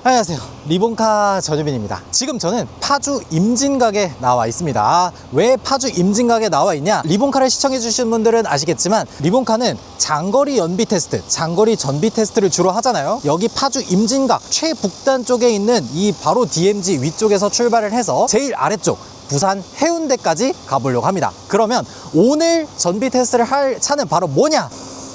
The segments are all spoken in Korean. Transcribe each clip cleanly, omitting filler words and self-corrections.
안녕하세요, 리본카 전유빈입니다. 지금 저는 파주 임진각에 나와 있습니다. 왜 파주 임진각에 나와 있냐? 리본카를 시청해 주신 분들은 아시겠지만 리본카는 장거리 연비 테스트, 장거리 전비 테스트를 주로 하잖아요. 여기 파주 임진각 최북단 쪽에 있는 이 바로 DMZ 위쪽에서 출발을 해서 제일 아래쪽 부산 해운대까지 가보려고 합니다. 그러면 오늘 전비 테스트를 할 차는 바로 뭐냐?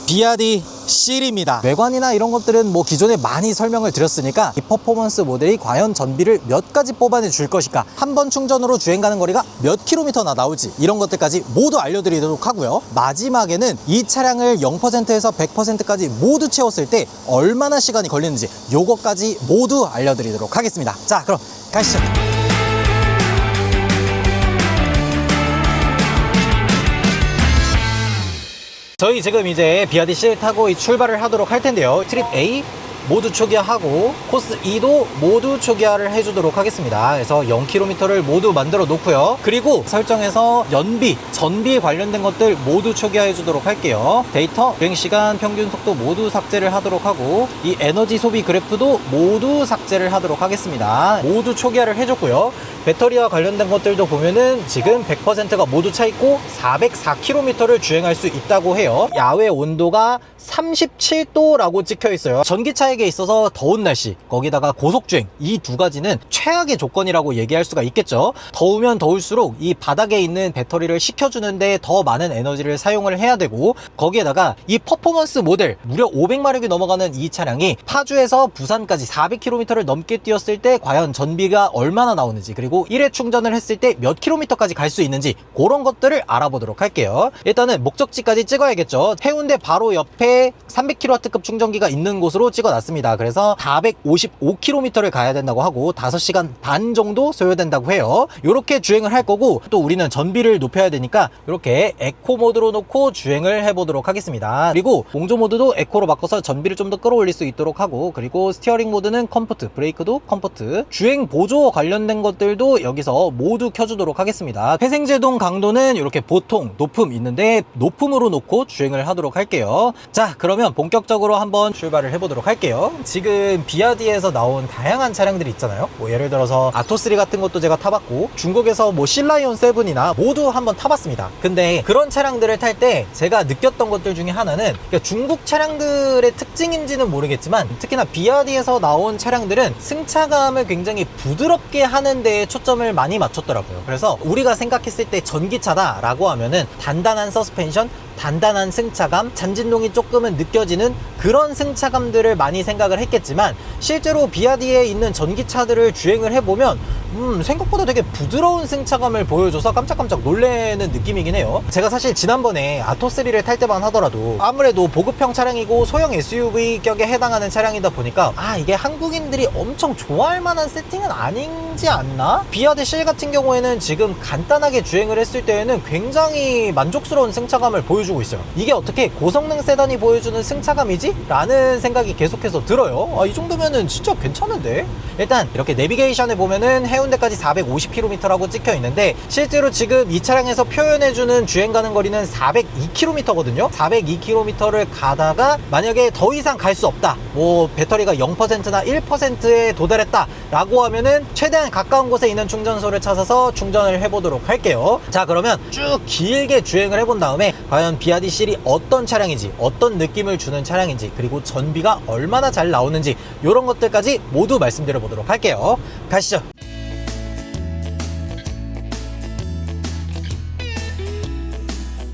비아디 실입니다. 외관이나 이런 것들은 뭐 기존에 많이 설명을 드렸으니까 이 퍼포먼스 모델이 과연 전비를 몇 가지 뽑아내 줄 것인가, 한 번 충전으로 주행 가는 거리가 몇 킬로미터나 나올지, 이런 것들까지 모두 알려드리도록 하고요. 마지막에는 이 차량을 0%에서 100%까지 모두 채웠을 때 얼마나 시간이 걸리는지 요거까지 모두 알려드리도록 하겠습니다. 자, 그럼 가시죠. 저희 지금 이제 비아디 실 타고 출발을 하도록 할 텐데요. 트립 A 모두 초기화하고 코스 2도 모두 초기화를 해주도록 하겠습니다. 그래서 0km를 모두 만들어 놓고요. 그리고 설정에서 연비, 전비 관련된 것들 모두 초기화해 주도록 할게요. 데이터, 주행시간, 평균 속도 모두 삭제를 하도록 하고, 이 에너지 소비 그래프도 모두 삭제를 하도록 하겠습니다. 모두 초기화를 해줬고요. 배터리와 관련된 것들도 보면은 지금 100%가 모두 차 있고 404km를 주행할 수 있다고 해요. 야외 온도가 37도라고 찍혀 있어요. 전기차에게 있어서 더운 날씨, 거기다가 고속주행, 이 두 가지는 최악의 조건이라고 얘기할 수가 있겠죠. 더우면 더울수록 이 바닥에 있는 배터리를 식혀주는데 더 많은 에너지를 사용을 해야 되고, 거기에다가 이 퍼포먼스 모델 무려 500마력이 넘어가는 이 차량이 파주에서 부산까지 400km를 넘게 뛰었을 때 과연 전비가 얼마나 나오는지, 그리고 1회 충전을 했을 때 몇 킬로미터까지 갈 수 있는지, 그런 것들을 알아보도록 할게요. 일단은 목적지까지 찍어야겠죠. 해운대 바로 옆에 300kW급 충전기가 있는 곳으로 찍어놨습니다. 그래서 455km를 가야 된다고 하고 5시간 반 정도 소요된다고 해요. 이렇게 주행을 할 거고, 또 우리는 전비를 높여야 되니까 이렇게 에코 모드로 놓고 주행을 해보도록 하겠습니다. 그리고 공조 모드도 에코로 바꿔서 전비를 좀 더 끌어올릴 수 있도록 하고, 그리고 스티어링 모드는 컴포트, 브레이크도 컴포트, 주행 보조 관련된 것들도 여기서 모두 켜주도록 하겠습니다. 회생제동 강도는 이렇게 보통, 높음 있는데 높음으로 놓고 주행을 하도록 할게요. 자, 그러면 본격적으로 한번 출발을 해보도록 할게요. 지금 비아디에서 나온 다양한 차량들이 있잖아요. 뭐 예를 들어서 아토3 같은 것도 제가 타봤고, 중국에서 뭐 신라이온 7이나 모두 한번 타봤습니다. 근데 그런 차량들을 탈 때 제가 느꼈던 것들 중에 하나는, 그러니까 중국 차량들의 특징인지는 모르겠지만 특히나 비아디에서 나온 차량들은 승차감을 굉장히 부드럽게 하는 데에 초점을 많이 맞췄더라고요. 그래서 우리가 생각했을 때 전기차다 라고 하면은 단단한 서스펜션, 단단한 승차감, 잔진동이 조금은 느껴지는 그런 승차감들을 많이 생각을 했겠지만, 실제로 비아디에 있는 전기차들을 주행을 해보면 생각보다 되게 부드러운 승차감을 보여줘서 깜짝깜짝 놀래는 느낌이긴 해요. 제가 사실 지난번에 아토3를 탈 때만 하더라도 아무래도 보급형 차량이고 소형 SUV 격에 해당하는 차량이다 보니까 이게 한국인들이 엄청 좋아할 만한 세팅은 아니지 않나? 비아디 실 같은 경우에는 지금 간단하게 주행을 했을 때에는 굉장히 만족스러운 승차감을 보여주고 있어요. 이게 어떻게 고성능 세단이 보여주는 승차감이지? 라는 생각이 계속해서 들어요. 이 정도면은 진짜 괜찮은데? 일단 이렇게 내비게이션에 보면은 해운대까지 450km라고 찍혀 있는데, 실제로 지금 이 차량에서 표현해주는 주행 가는 거리는 402km거든요. 402km를 가다가 만약에 더 이상 갈 수 없다, 뭐 배터리가 0%나 1%에 도달했다 라고 하면은 최대한 가까운 곳에 있는 충전소를 찾아서 충전을 해보도록 할게요. 자, 그러면 쭉 길게 주행을 해본 다음에 과연 비아디 실이 어떤 차량인지, 어떤 느낌을 주는 차량인지, 그리고 전비가 얼마나 잘 나오는지, 이런 것들까지 모두 말씀드려 보도록 할게요. 가시죠.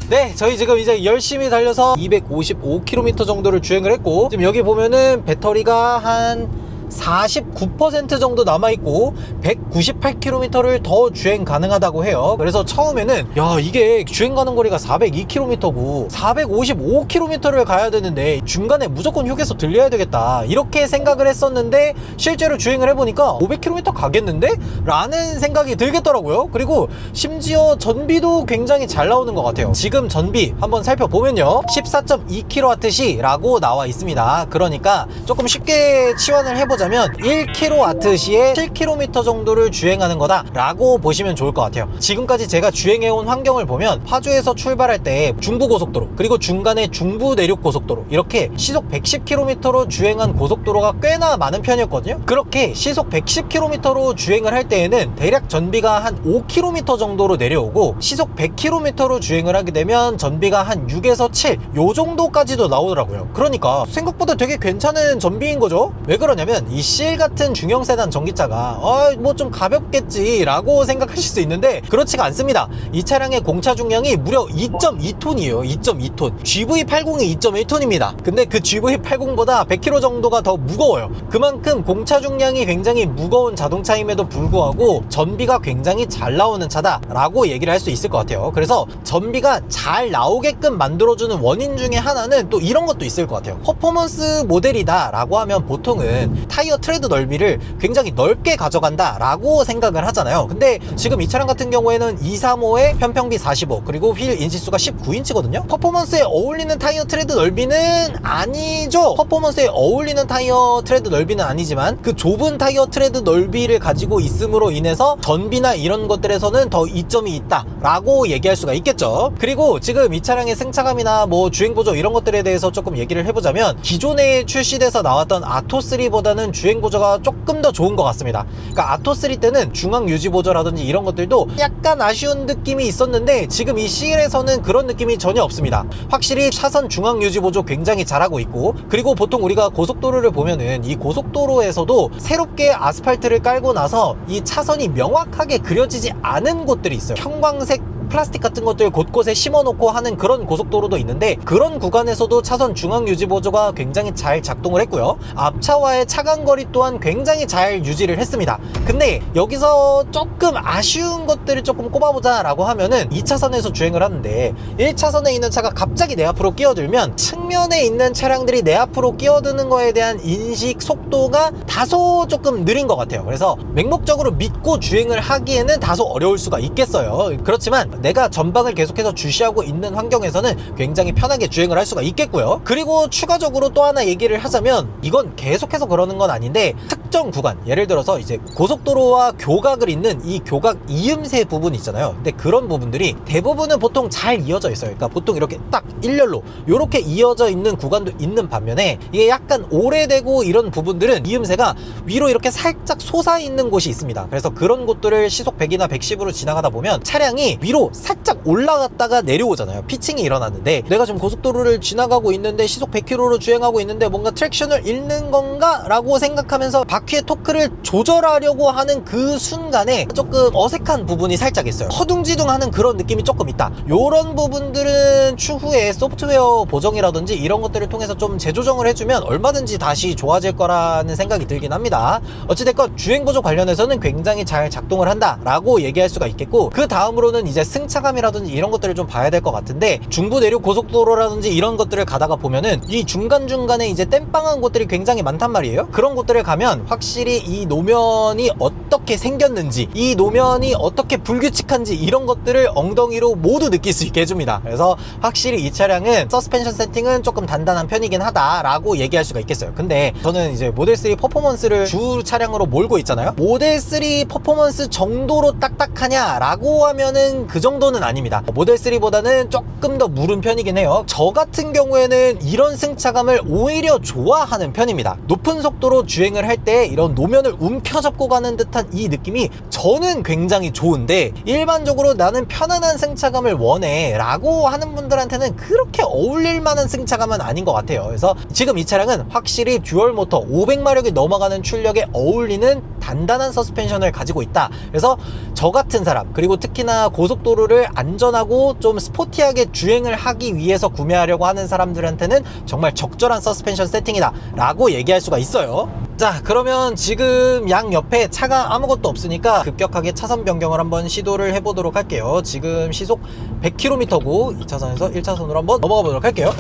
네, 저희 지금 이제 열심히 달려서 255km 정도를 주행을 했고, 지금 여기 보면은 배터리가 한 49% 정도 남아있고 198km를 더 주행 가능하다고 해요. 그래서 처음에는 이게 주행 가는 거리가 402km고 455km를 가야 되는데 중간에 무조건 휴게소 들려야 되겠다, 이렇게 생각을 했었는데 실제로 주행을 해보니까 500km 가겠는데? 라는 생각이 들겠더라고요. 그리고 심지어 전비도 굉장히 잘 나오는 것 같아요. 지금 전비 한번 살펴보면요, 14.2kWh 라고 나와 있습니다. 그러니까 조금 쉽게 치환을 해보자 하자면 1kW 시에 7km 정도를 주행하는 거다 라고 보시면 좋을 것 같아요. 지금까지 제가 주행해온 환경을 보면 파주에서 출발할 때 중부고속도로, 그리고 중간에 중부 내륙고속도로, 이렇게 시속 110km로 주행한 고속도로가 꽤나 많은 편이었거든요. 그렇게 시속 110km로 주행을 할 때에는 대략 전비가 한 5km 정도로 내려오고, 시속 100km로 주행을 하게 되면 전비가 한 6에서 7, 요 정도까지도 나오더라고요. 그러니까 생각보다 되게 괜찮은 전비인 거죠. 왜 그러냐면 이 CL 같은 중형 세단 전기차가 뭐 좀 가볍겠지 라고 생각하실 수 있는데 그렇지가 않습니다. 이 차량의 공차 중량이 무려 2.2톤이에요 2.2톤. GV80이 2.1톤입니다 근데 그 GV80보다 100kg 정도가 더 무거워요. 그만큼 공차 중량이 굉장히 무거운 자동차임에도 불구하고 전비가 굉장히 잘 나오는 차다 라고 얘기를 할 수 있을 것 같아요. 그래서 전비가 잘 나오게끔 만들어주는 원인 중에 하나는 또 이런 것도 있을 것 같아요. 퍼포먼스 모델이다 라고 하면 보통은 타이어 트레드 넓이를 굉장히 넓게 가져간다 라고 생각을 하잖아요. 근데 지금 이 차량 같은 경우에는 235에 편평비 45, 그리고 휠 인치수가 19인치거든요 퍼포먼스에 어울리는 타이어 트레드 넓이는 아니죠. 퍼포먼스에 어울리는 타이어 트레드 넓이는 아니지만 그 좁은 타이어 트레드 넓이를 가지고 있음으로 인해서 전비나 이런 것들에서는 더 이점이 있다 라고 얘기할 수가 있겠죠. 그리고 지금 이 차량의 승차감이나 뭐 주행보조 이런 것들에 대해서 조금 얘기를 해보자면, 기존에 출시돼서 나왔던 아토3보다는 주행보조가 조금 더 좋은 것 같습니다. 그러니까 아토3 때는 중앙유지보조라든지 이런 것들도 약간 아쉬운 느낌이 있었는데 지금 이 CL에서는 그런 느낌이 전혀 없습니다. 확실히 차선 중앙유지보조 굉장히 잘하고 있고, 그리고 보통 우리가 고속도로를 보면은 이 고속도로에서도 새롭게 아스팔트를 깔고 나서 이 차선이 명확하게 그려지지 않은 곳들이 있어요. 형광색 플라스틱 같은 것들 곳곳에 심어놓고 하는 그런 고속도로도 있는데, 그런 구간에서도 차선 중앙유지보조가 굉장히 잘 작동을 했고요. 앞차와의 차간거리 또한 굉장히 잘 유지를 했습니다. 근데 여기서 조금 아쉬운 것들을 조금 꼽아보자 라고 하면은, 2차선에서 주행을 하는데 1차선에 있는 차가 갑자기 내 앞으로 끼어들면 측면에 있는 차량들이 내 앞으로 끼어드는 거에 대한 인식 속도가 다소 조금 느린 것 같아요. 그래서 맹목적으로 믿고 주행을 하기에는 다소 어려울 수가 있겠어요. 그렇지만 내가 전방을 계속해서 주시하고 있는 환경에서는 굉장히 편하게 주행을 할 수가 있겠고요. 그리고 추가적으로 또 하나 얘기를 하자면, 이건 계속해서 그러는 건 아닌데 특정 구간, 예를 들어서 이제 고속도로와 교각을 잇는 이 교각 이음새 부분 있잖아요. 근데 그런 부분들이 대부분은 보통 잘 이어져 있어요. 그러니까 보통 이렇게 딱 일렬로 이렇게 이어져 있는 구간도 있는 반면에, 이게 약간 오래되고 이런 부분들은 이음새가 위로 이렇게 살짝 솟아 있는 곳이 있습니다. 그래서 그런 곳들을 시속 100이나 110으로 지나가다 보면 차량이 위로 살짝 올라갔다가 내려오잖아요. 피칭이 일어났는데, 내가 지금 고속도로를 지나가고 있는데 시속 100km로 주행하고 있는데 뭔가 트랙션을 잃는 건가? 라고 생각하면서 바퀴의 토크를 조절하려고 하는 그 순간에 조금 어색한 부분이 살짝 있어요. 허둥지둥하는 그런 느낌이 조금 있다. 요런 부분들은 추후에 소프트웨어 보정이라든지 이런 것들을 통해서 좀 재조정을 해주면 얼마든지 다시 좋아질 거라는 생각이 들긴 합니다. 어찌됐건 주행보조 관련해서는 굉장히 잘 작동을 한다 라고 얘기할 수가 있겠고, 그 다음으로는 이제 승차감이라든지 이런 것들을 좀 봐야 될 것 같은데, 중부 내륙 고속도로라든지 이런 것들을 가다가 보면은 이 중간중간에 이제 땜빵한 곳들이 굉장히 많단 말이에요. 그런 곳들을 가면 확실히 이 노면이 어떻게 생겼는지, 이 노면이 어떻게 불규칙한지 이런 것들을 엉덩이로 모두 느낄 수 있게 해줍니다. 그래서 확실히 이 차량은 서스펜션 세팅은 조금 단단한 편이긴 하다 라고 얘기할 수가 있겠어요. 근데 저는 이제 모델3 퍼포먼스를 주 차량으로 몰고 있잖아요. 모델3 퍼포먼스 정도로 딱딱하냐 라고 하면은 그 정도는 아닙니다. 모델3보다는 조금 더 무른 편이긴 해요. 저 같은 경우에는 이런 승차감을 오히려 좋아하는 편입니다. 높은 속도로 주행을 할 때 이런 노면을 움켜잡고 가는 듯한 이 느낌이 저는 굉장히 좋은데, 일반적으로 나는 편안한 승차감을 원해 라고 하는 분들한테는 그렇게 어울릴 만한 승차감은 아닌 것 같아요. 그래서 지금 이 차량은 확실히 듀얼 모터 500마력이 넘어가는 출력에 어울리는 단단한 서스펜션을 가지고 있다. 그래서 저 같은 사람, 그리고 특히나 고속도로를 안전하고 좀 스포티하게 주행을 하기 위해서 구매하려고 하는 사람들한테는 정말 적절한 서스펜션 세팅이다 라고 얘기할 수가 있어요. 자, 그러면 지금 양 옆에 차가 아무것도 없으니까 급격하게 차선 변경을 한번 시도를 해보도록 할게요. 지금 시속 100km고 2차선에서 1차선으로 한번 넘어가 보도록 할게요.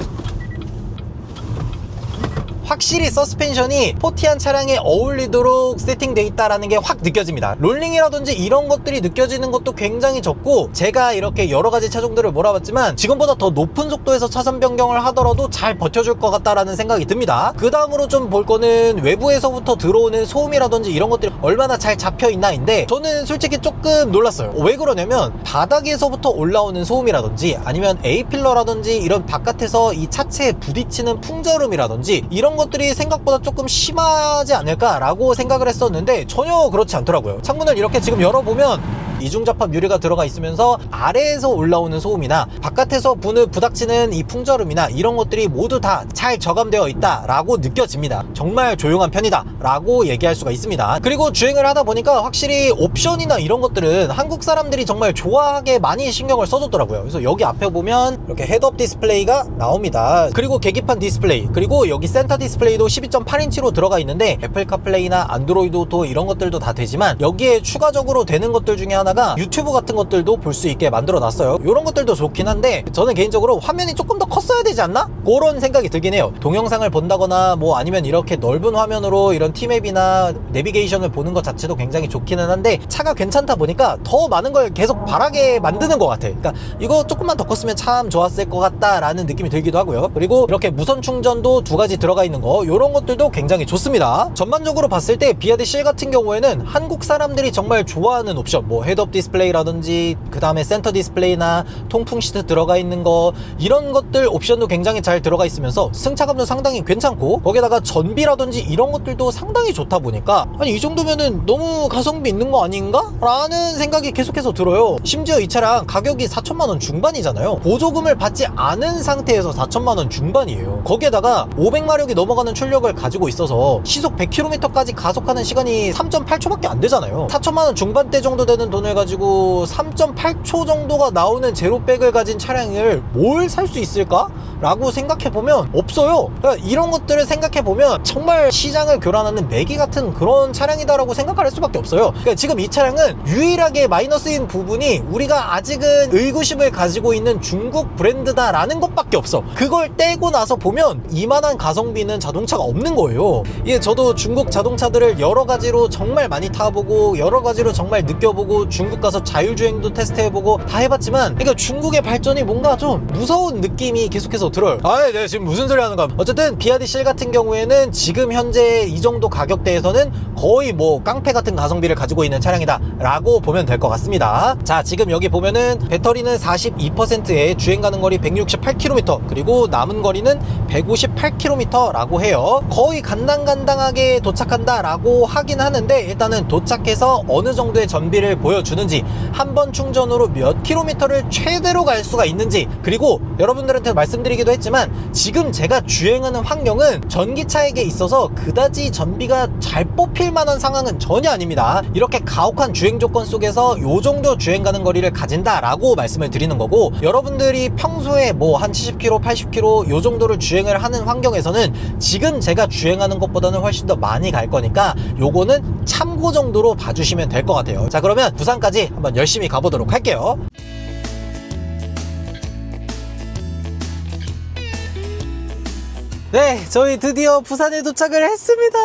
확실히 서스펜션이 스포티한 차량에 어울리도록 세팅돼 있다라는 게 확 느껴집니다. 롤링이라든지 이런 것들이 느껴지는 것도 굉장히 적고, 제가 이렇게 여러 가지 차종들을 몰아봤지만 지금보다 더 높은 속도에서 차선 변경을 하더라도 잘 버텨줄 것 같다라는 생각이 듭니다. 그 다음으로 좀 볼 거는 외부에서부터 들어오는 소음이라든지 이런 것들이 얼마나 잘 잡혀있나인데, 저는 솔직히 조금 놀랐어요. 왜 그러냐면 바닥에서부터 올라오는 소음이라든지 아니면 A필러라든지 이런 바깥에서 이 차체에 부딪히는 풍절음이라든지 이런 것들이 생각보다 조금 심하지 않을까라고 생각을 했었는데 전혀 그렇지 않더라고요. 창문을 이렇게 지금 열어보면 이중접합 유리가 들어가 있으면서 아래에서 올라오는 소음이나 바깥에서 부닥치는 이 풍절음이나 이런 것들이 모두 다 잘 저감되어 있다라고 느껴집니다. 정말 조용한 편이다 라고 얘기할 수가 있습니다. 그리고 주행을 하다 보니까 확실히 옵션이나 이런 것들은 한국 사람들이 정말 좋아하게 많이 신경을 써줬더라고요. 그래서 여기 앞에 보면 이렇게 헤드업 디스플레이가 나옵니다. 그리고 계기판 디스플레이, 그리고 여기 센터 디스플레이도 12.8인치로 들어가 있는데 애플 카플레이나 안드로이드 오토 이런 것들도 다 되지만 여기에 추가적으로 되는 것들 중에 하나가 유튜브 같은 것들도 볼 수 있게 만들어 놨어요. 이런 것들도 좋긴 한데 저는 개인적으로 화면이 조금 더 컸어야 되지 않나? 그런 생각이 들긴 해요. 동영상을 본다거나 뭐 아니면 이렇게 넓은 화면으로 이런 티맵이나 내비게이션을 보는 것 자체도 굉장히 좋기는 한데 차가 괜찮다 보니까 더 많은 걸 계속 바라게 만드는 것 같아. 그러니까 이거 조금만 더 컸으면 참 좋았을 것 같다라는 느낌이 들기도 하고요. 그리고 이렇게 무선 충전도 2가지 들어가 있는 거, 이런 것들도 굉장히 좋습니다. 전반적으로 봤을 때 비아디 실 같은 경우에는 한국 사람들이 정말 좋아하는 옵션, 뭐 헤드업 디스플레이라든지 그 다음에 센터 디스플레이나 통풍 시트 들어가 있는 거, 이런 것들 옵션도 굉장히 잘 들어가 있으면서 승차감도 상당히 괜찮고, 거기다가 전비라든지 이런 것들도 상당히 좋다 보니까 아니 이 정도면은 너무 가성비 있는 거 아닌가? 라는 생각이 계속해서 들어요. 심지어 이 차량 가격이 4천만원 중반이잖아요. 보조금을 받지 않은 상태에서 4천만원 중반이에요. 거기에다가 500마력이 넘어가는 출력을 가지고 있어서 시속 100km까지 가속하는 시간이 3.8초밖에 안 되잖아요. 4천만원 중반대 정도 되는 돈을 가지고 3.8초 정도가 나오는 제로백을 가진 차량을 뭘 살 수 있을까? 라고 생각해보면 없어요. 그러니까 이런 것들을 생각해보면 정말 시장을 교란하는 매기 같은 그런 차량이다라고 생각할 수밖에 없어요. 그러니까 지금 이 차량은 유일하게 마이너스인 부분이 우리가 아직은 의구심을 가지고 있는 중국 브랜드다라는 것밖에 없어. 그걸 떼고 나서 보면 이만한 가성비는 자동차가 없는 거예요. 이게 저도 중국 자동차들을 여러 가지로 정말 많이 타보고 여러 가지로 정말 느껴보고 중국 가서 자율주행도 테스트해보고 다 해봤지만, 그러니까 중국의 발전이 뭔가 좀 무서운 느낌이 계속해서 들어요. 내가 지금 무슨 소리 하는 거야. 어쨌든 비아디 실 같은 경우에는 지금 현재 이 정도 가격대에서는 거의 뭐 깡패 같은 가성비를 가지고 있는 차량이다 라고 보면 될 것 같습니다. 자, 지금 여기 보면은 배터리는 42%에 주행 가는 거리 168km, 그리고 남은 거리는 158km 라고 해요. 거의 간당간당하게 도착한다 라고 하긴 하는데, 일단은 도착해서 어느 정도의 전비를 보여주는지, 한 번 충전으로 몇 킬로미터를 최대로 갈 수가 있는지, 그리고 여러분들한테 말씀드리기도 했지만 지금 제가 주행하는 환경은 전기차에게 있어서 그다지 전비가 잘 뽑힐 만한 상황은 전혀 아닙니다. 이렇게 가혹한 주행 조건 속에서 요 정도 주행 가는 거리를 가진다 라고 말씀을 드리는 거고, 여러분들이 평소에 뭐 한 70km 80km 요 정도를 주행을 하는 환경에서는 지금 제가 주행하는 것보다는 훨씬 더 많이 갈 거니까 요거는 참고 정도로 봐주시면 될 것 같아요. 자, 그러면 부산까지 한번 열심히 가보도록 할게요. 네, 저희 드디어 부산에 도착을 했습니다.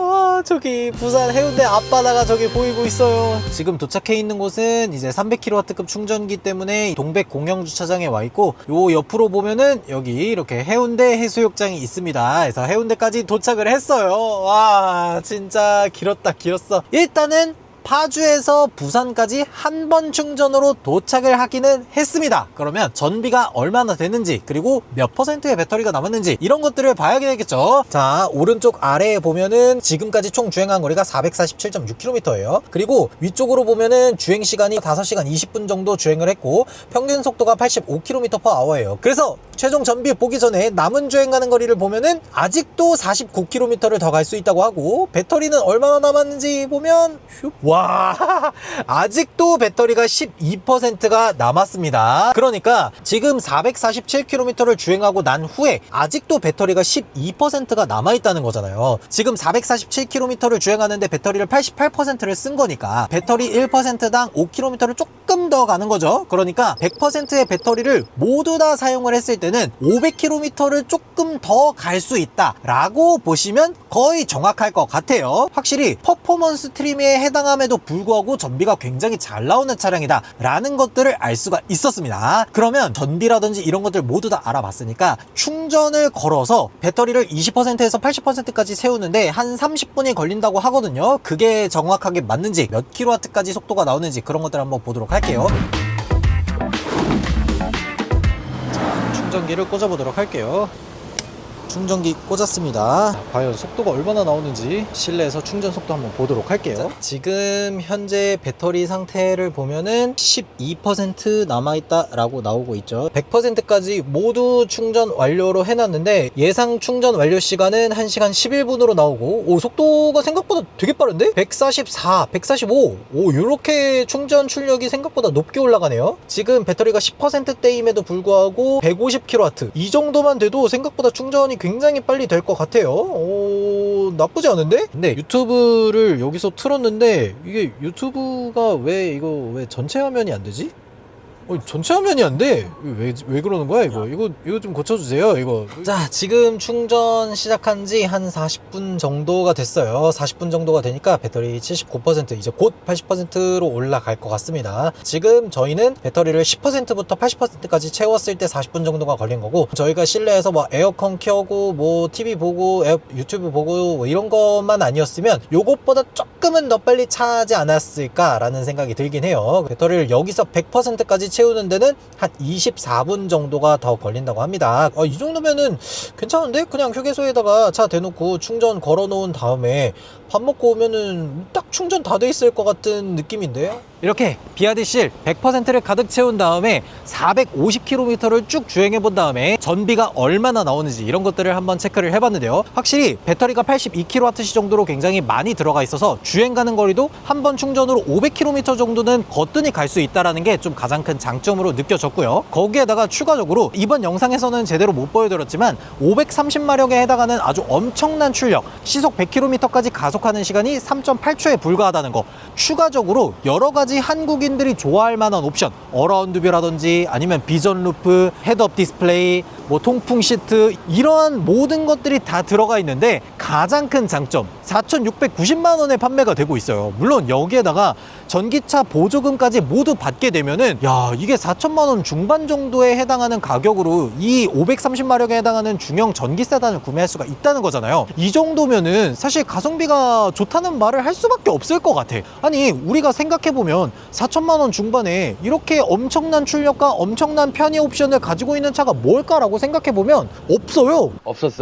와, 저기 부산 해운대 앞바다가 저기 보이고 있어요. 지금 도착해 있는 곳은 이제 300kW급 충전기 때문에 동백 공영주차장에 와 있고, 요 옆으로 보면은 여기 이렇게 해운대 해수욕장이 있습니다. 그래서 해운대까지 도착을 했어요. 와, 진짜 길었어. 일단은 파주에서 부산까지 한 번 충전으로 도착을 하기는 했습니다. 그러면 전비가 얼마나 되는지, 그리고 몇 퍼센트의 배터리가 남았는지 이런 것들을 봐야 되겠죠. 자, 오른쪽 아래에 보면은 지금까지 총 주행한 거리가 447.6km예요. 그리고 위쪽으로 보면은 주행시간이 5시간 20분 정도 주행을 했고 평균 속도가 85km/h예요. 그래서 최종 전비 보기 전에 남은 주행 가는 거리를 보면은 아직도 49km를 더 갈 수 있다고 하고, 배터리는 얼마나 남았는지 보면 와, 아직도 배터리가 12%가 남았습니다. 그러니까 지금 447km를 주행하고 난 후에 아직도 배터리가 12%가 남아있다는 거잖아요. 지금 447km를 주행하는데 배터리를 88%를 쓴 거니까 배터리 1%당 5km를 조금 더 가는 거죠. 그러니까 100%의 배터리를 모두 다 사용을 했을 때는 500km를 조금 더 갈 수 있다 라고 보시면 거의 정확할 것 같아요. 확실히 퍼포먼스 트림에 해당함에도 불구하고 전비가 굉장히 잘 나오는 차량이다 라는 것들을 알 수가 있었습니다. 그러면 전비라든지 이런 것들 모두 다 알아봤으니까 충전을 걸어서 배터리를 20%에서 80%까지 세우는데 한 30분이 걸린다고 하거든요. 그게 정확하게 맞는지, 몇 킬로와트까지 속도가 나오는지 그런 것들 한번 보도록 할게요. 자, 충전기를 꽂아보도록 할게요. 충전기 꽂았습니다. 과연 속도가 얼마나 나오는지 실내에서 충전 속도 한번 보도록 할게요. 자, 지금 현재 배터리 상태를 보면은 12% 남아있다 라고 나오고 있죠. 100%까지 모두 충전 완료로 해놨는데 예상 충전 완료 시간은 1시간 11분으로 나오고, 오, 속도가 생각보다 되게 빠른데? 144, 145, 오, 요렇게 충전 출력이 생각보다 높게 올라가네요. 지금 배터리가 10%대임에도 불구하고 150kW, 이 정도만 돼도 생각보다 충전이 굉장히 빨리 될 것 같아요. 오, 나쁘지 않은데? 근데 유튜브를 여기서 틀었는데 이게 유튜브가 왜 전체 화면이 안 되지? 전체 화면이 안 돼. 왜 그러는 거야, 이거? 이거 좀 고쳐주세요, 이거. 자, 지금 충전 시작한 지 한 40분 정도가 됐어요. 40분 정도가 되니까 배터리 79%, 이제 곧 80%로 올라갈 것 같습니다. 지금 저희는 배터리를 10%부터 80%까지 채웠을 때 40분 정도가 걸린 거고, 저희가 실내에서 뭐 에어컨 켜고, 뭐 TV 보고, 유튜브 보고, 뭐 이런 것만 아니었으면 요것보다 조금은 더 빨리 차지 않았을까라는 생각이 들긴 해요. 배터리를 여기서 100%까지 채우는 데는 한 24분 정도가 더 걸린다고 합니다. 이 정도면은 괜찮은데? 그냥 휴게소에다가 차 대놓고 충전 걸어 놓은 다음에 밥 먹고 오면은 딱 충전 다 돼 있을 것 같은 느낌인데요? 이렇게 비아디실 100%를 가득 채운 다음에 450km를 쭉 주행해 본 다음에 전비가 얼마나 나오는지 이런 것들을 한번 체크를 해봤는데요. 확실히 배터리가 82kWh 정도로 굉장히 많이 들어가 있어서 주행 가는 거리도 한 번 충전으로 500km 정도는 거뜬히 갈 수 있다는 게 좀 가장 큰 장점으로 느껴졌고요. 거기에다가 추가적으로 이번 영상에서는 제대로 못 보여드렸지만 530마력에 해당하는 아주 엄청난 출력, 시속 100km까지 가속하는 시간이 3.8초에 불과하다는 거, 추가적으로 여러가지 한국인들이 좋아할 만한 옵션, 어라운드 뷰라든지 아니면 비전 루프, 헤드업 디스플레이, 뭐 통풍 시트, 이러한 모든 것들이 다 들어가 있는데 가장 큰 장점, 4,690만 원에 판매가 되고 있어요. 물론 여기에다가 전기차 보조금까지 모두 받게 되면은, 야, 이게 4천만 원 중반 정도에 해당하는 가격으로 이 530마력에 해당하는 중형 전기 세단을 구매할 수가 있다는 거잖아요. 이 정도면은 사실 가성비가 좋다는 말을 할 수밖에 없을 것 같아. 아니, 우리가 생각해보면 4천만 원 중반에 이렇게 엄청난 출력과 엄청난 편의 옵션을 가지고 있는 차가 뭘까라고 생각해보면 없어요.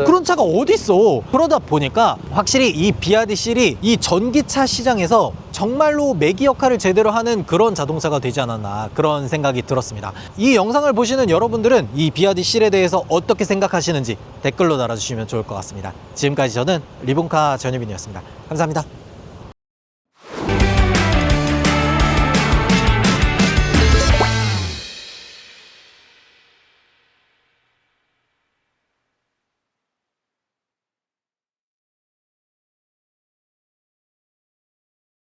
그런 차가 어딨어. 그러다 보니까 확실히 이 비아디실이 이 전기차 시장에서 정말로 매기 역할을 제대로 하는 그런 자동차가 되지 않았나, 그런 생각이 들었습니다. 이 영상을 보시는 여러분들은 이 비아디실에 대해서 어떻게 생각하시는지 댓글로 달아주시면 좋을 것 같습니다. 지금까지 저는 리본카 전유빈이었습니다. 감사합니다.